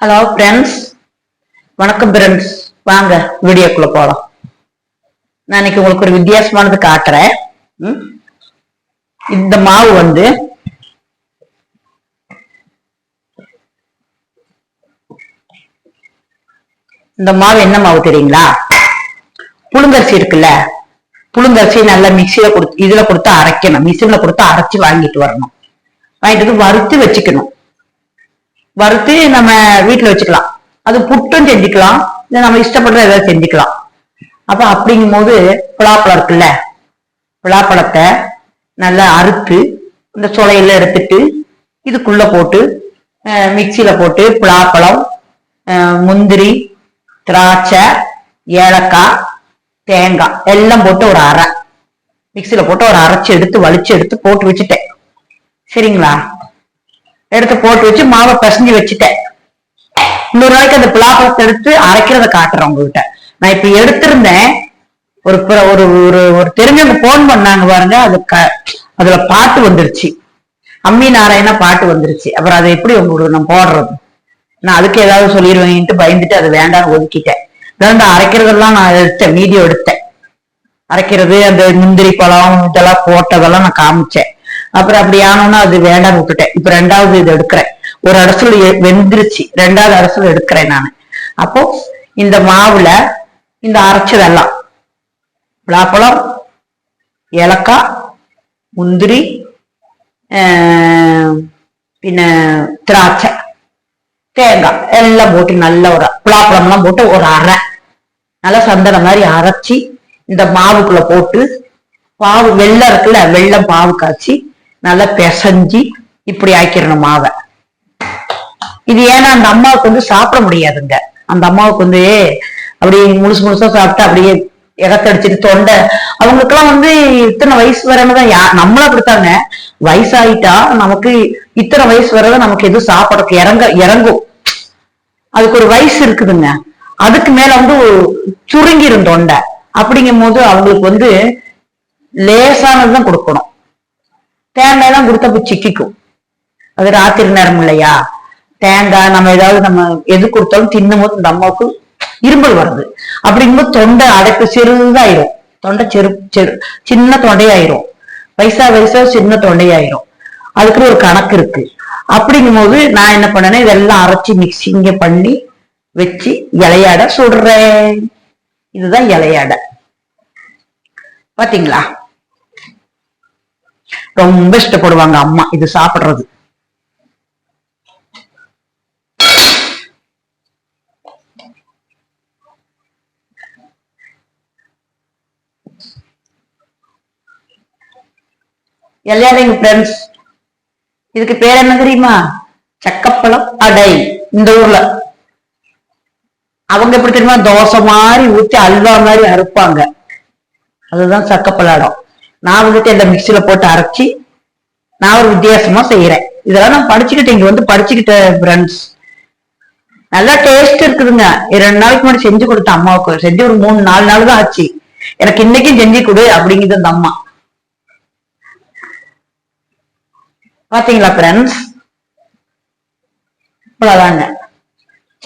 Hello friends, வணக்கம் friends. வாங்க வீடியோக்குள்ள போலாம். நான் இன்னைக்கு உங்களுக்கு ஒரு வித்தியாசமானது காட்டுறேன். இந்த மாவு என்ன மாவு தெரியுங்களா? புழுங்கரிசி இருக்குல்ல, புழுங்கரிசி நல்லா மிக்சியில இதுல கொடுத்து அரைக்கணும். மிஷின்ல கொடுத்து அரைச்சு வாங்கிட்டு வரணும். வாங்கிட்டு வந்து வறுத்து வச்சுக்கணும். வறுத்து நம்ம வீட்டுல வச்சுக்கலாம். அது புட்டும் செஞ்சுக்கலாம், இல்லை நம்ம இஷ்டப்படுற ஏதாவது செஞ்சுக்கலாம். அப்ப அப்படிங்கும் போது பலாப்பழம் இருக்குல்ல, பலாப்பழத்தை நல்லா அறுத்து இந்த சொலையில எடுத்துட்டு இதுக்குள்ள போட்டு மிக்சியில போட்டு பலாப்பழம், முந்திரி, திராட்சை, ஏலக்காய், தேங்காய் எல்லாம் போட்டு ஒரு அரை மிக்சியில போட்டு ஒரு அரைச்சு எடுத்து வலிச்சு எடுத்து போட்டு வச்சுட்டேன். சரிங்களா? எடுத்து போட்டு வச்சு மாவை பிசைஞ்சு வச்சுட்டேன். இன்னொரு நாளைக்கு அந்த பலாப்பழத்தை எடுத்து அரைக்கிறத காட்டுறேன் உங்ககிட்ட. நான் இப்ப எடுத்திருந்தேன். ஒரு ஒரு ஒரு தெரிஞ்சவங்க போன் பண்ணாங்க பாருங்க. அதுல பாட்டு வந்துருச்சு, அம்மி நாராயணா பாட்டு வந்துருச்சு. அப்புறம் அதை எப்படி உங்களுக்கு நான் போடுறது? நான் அதுக்கு ஏதாவது சொல்லிடுவேன்ட்டு பயந்துட்டு அது வேண்டாம்னு ஒதுக்கிட்டேன். இந்த அரைக்கிறதெல்லாம் நான் எடுத்தேன், வீடியோ எடுத்தேன். அரைக்கிறது அந்த முந்திரி பழம் இதெல்லாம் போட்டதெல்லாம் நான் காமிச்சேன். அப்புறம் அப்படி ஆனோன்னா அது வேண்டாம் விட்டுட்டேன். இப்ப ரெண்டாவது இது எடுக்கிறேன். ஒரு அரசுல வெந்துருச்சு, ரெண்டாவது அரசுல எடுக்கிறேன் நான். அப்போ இந்த மாவுல இந்த அரைச்சதெல்லாம் பலாப்பழம், ஏலக்காய், முந்திரி, பின்ன திராட்சை, தேங்காய் எல்லாம் போட்டு நல்ல ஒரு பலாப்பழம் எல்லாம் போட்டு ஒரு அரை நல்லா சந்தன மாதிரி அரைச்சி இந்த மாவுக்குள்ள போட்டு பாவு வெள்ளம் இருக்குல்ல, வெள்ளம் பாவு காய்ச்சி நல்லா பிசைஞ்சு இப்படி ஆக்கிடணும் மாவை. இது ஏன்னா அந்த அம்மாவுக்கு சாப்பிட முடியாதுங்க. அந்த அம்மாவுக்கு அப்படியே முழுசு முழுசா சாப்பிட்டு அப்படியே இறத்தடிச்சிட்டு தொண்டை. அவங்களுக்கெல்லாம் இத்தனை வயசு வரதான் நம்மளும் அப்படித்தாங்க. வயசாயிட்டா நமக்கு இத்தனை வயசு வரதான் நமக்கு எதுவும் சாப்பிடறதுக்கு இறங்கும். அதுக்கு ஒரு வயசு இருக்குதுங்க. அதுக்கு மேல சுருங்கிரும் தொண்டை. அப்படிங்கும் போது அவங்களுக்கு லேசானதுதான் கொடுக்கணும். தேங்காய் தான் கொடுத்தப்ப சிக்கிக்கும். அது ராத்திரி நேரம் இல்லையா, தேங்காய் நம்ம ஏதாவது நம்ம எது கொடுத்தாலும் தின்னும் போது இந்த அம்மாவுக்கு இரும்பல் வருது. அப்படிங்கும்போது தொண்டை அடைப்பு சிறுதாயிரும். தொண்டை சின்ன தொண்டையாயிரும். வயசா சின்ன தொண்டையாயிரும். அதுக்கு ஒரு கணக்கு இருக்கு. அப்படிங்கும் போது நான் என்ன பண்ணேன்னா இதெல்லாம் அரைச்சி மிக்சிங்க பண்ணி வச்சு இலையாட சுடுறேன். இதுதான் இலையாட. பாத்தீங்களா? ரொம்ப இஷ்டப்படுவாங்க அம்மா இது சாப்பிடுறது. எல்லாரையும் ஃப்ரெண்ட்ஸ், இதுக்கு பேர் என்ன தெரியுமா? சக்கப்பழம் அடை. இந்த ஊர்ல அவங்க எப்படி தெரியுமா, தோசை மாதிரி ஊற்றி அல்வா மாதிரி அறுப்பாங்க. அதுதான் சக்கப்பழம். நான் இந்த மிக்சியில போட்டு அரைச்சி நான் ஒரு வித்தியாசமா செய்யறேன். இதெல்லாம் நான் படிச்சுக்கிட்டேன், இங்க படிச்சுக்கிட்டேன் ஃப்ரெண்ட்ஸ். நல்லா டேஸ்ட் இருக்குதுங்க. 2 நாளைக்கு முன்னாடி செஞ்சு கொடுத்தேன் அம்மாவுக்கு. செஞ்சு ஒரு 3-4 நாள் தான் ஆச்சு. எனக்கு இன்னைக்கும் செஞ்சு கொடு அப்படிங்குது அந்த அம்மா. பாத்தீங்களா ஃப்ரெண்ட்ஸ்? இவ்வளவுதாங்க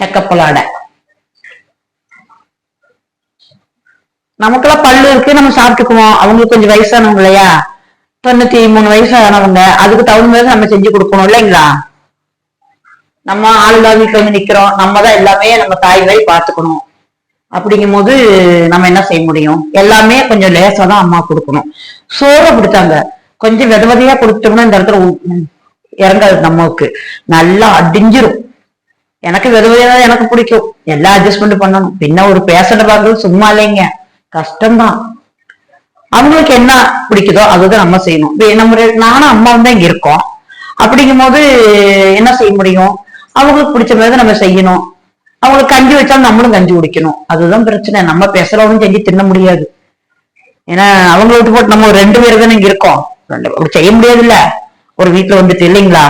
சக்கப்பழாடை. நமக்கெல்லாம் பல்லு இருக்கு, நம்ம சாப்பிட்டுக்குவோம். அவங்களுக்கு கொஞ்சம் வயசானவங்க இல்லையா, 93 வயசானவங்க. அதுக்கு தகுந்த மாதிரி நம்ம செஞ்சு கொடுக்கணும் இல்லைங்களா? நம்ம ஆளுநா வீட்டுல நிக்கிறோம், நம்ம தான் எல்லாமே நம்ம தாய் மாதிரி பாத்துக்கணும். அப்படிங்கும் போது நம்ம என்ன செய்ய முடியும்? எல்லாமே கொஞ்சம் லேசா தான் அம்மா கொடுக்கணும். சோறை கொடுத்தாங்க, கொஞ்சம் விதவதையா கொடுத்தோம்னா இந்த இடத்துல இறங்காது. நம்மளுக்கு நல்லா அடிஞ்சிரும். எனக்கு விதவதையா தான் எனக்கு பிடிக்கும். எல்லாம் அட்ஜஸ்ட்மெண்ட் பண்ணணும். பின்ன ஒரு பேஷண்ட பார்க்கறது சும்மா இல்லைங்க, கஷ்டம்தான். அவங்களுக்கு என்ன பிடிக்குதோ அதுதான் நம்ம செய்யணும். நம்ம நானும் அம்மாவும் தான் இங்க இருக்கோம். அப்படிங்கும் போது என்ன செய்ய முடியும்? அவங்களுக்கு பிடிச்ச மாதிரி நம்ம செய்யணும். அவங்களுக்கு கஞ்சி வச்சாலும் நம்மளும் கஞ்சி குடிக்கணும். அதுதான் பிரச்சனை. நம்ம பேசுறவனும் செஞ்சு தின்ன முடியாது. ஏன்னா அவங்கள விட்டு போட்டு நம்ம 2 பேர் தானே இங்க இருக்கோம். அப்படி செய்ய முடியாது இல்ல, ஒரு வீட்டுல இல்லைங்களா?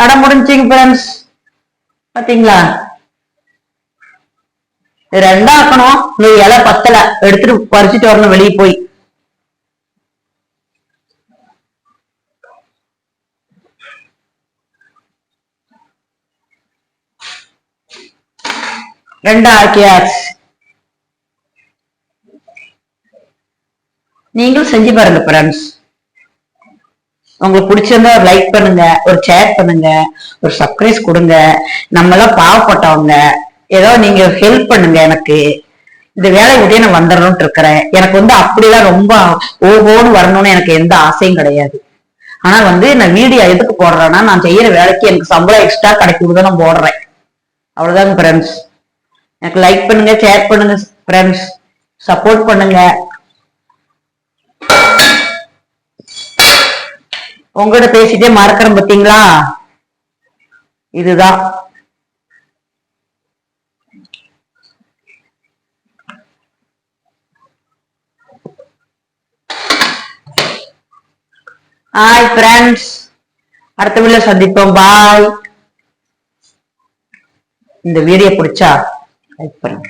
அட முடிஞ்சுங்க ஃப்ரெண்ட்ஸ். பாத்தீங்களா? ரெண்டாக்கணும். இந்த இலை பத்தல, எடுத்துட்டு பறிச்சுட்டு வரணும் வெளியே போய். ரெண்டா ஆக்கியாச்சு. நீங்களும் செஞ்சு பாருங்க ஃப்ரெண்ட்ஸ். உங்களுக்கு பிடிச்சிருந்தா ஒரு லைக் பண்ணுங்க, ஒரு ஷேர் பண்ணுங்க, ஒரு சப்ஸ்கிரைப் கொடுங்க. நம்ம எல்லாம் பாவப்பட்டவங்க, ஏதோ நீங்க ஹெல்ப் பண்ணுங்க. எனக்கு இந்த வேலை விட்டே நான் வந்துடணும்னு இருக்கிறேன். எனக்கு அப்படிலாம் ரொம்ப ஓஹோன்னு வரணும்னு எனக்கு எந்த ஆசையும் கிடையாது. ஆனா நான் வீடியோ எதுக்கு போடுறேன்னா, நான் செய்யற வேலைக்கு எனக்கு சம்பளம் எக்ஸ்ட்ரா கிடைக்குது நான் போடுறேன். அவ்வளவுதாங்க ஃப்ரெண்ட்ஸ். எனக்கு லைக் பண்ணுங்க, ஷேர் பண்ணுங்க ஃப்ரெண்ட்ஸ், சப்போர்ட் பண்ணுங்க. உங்ககிட்ட பேசிட்டே மறக்கிறேன் பாத்தீங்களா, இதுதான். ஹாய் ஃப்ரெண்ட்ஸ், அடுத்த வீடியோல சந்திப்போம். பாய். இந்த வீடியோ பிடிச்சா லைக் பண்ணுங்க.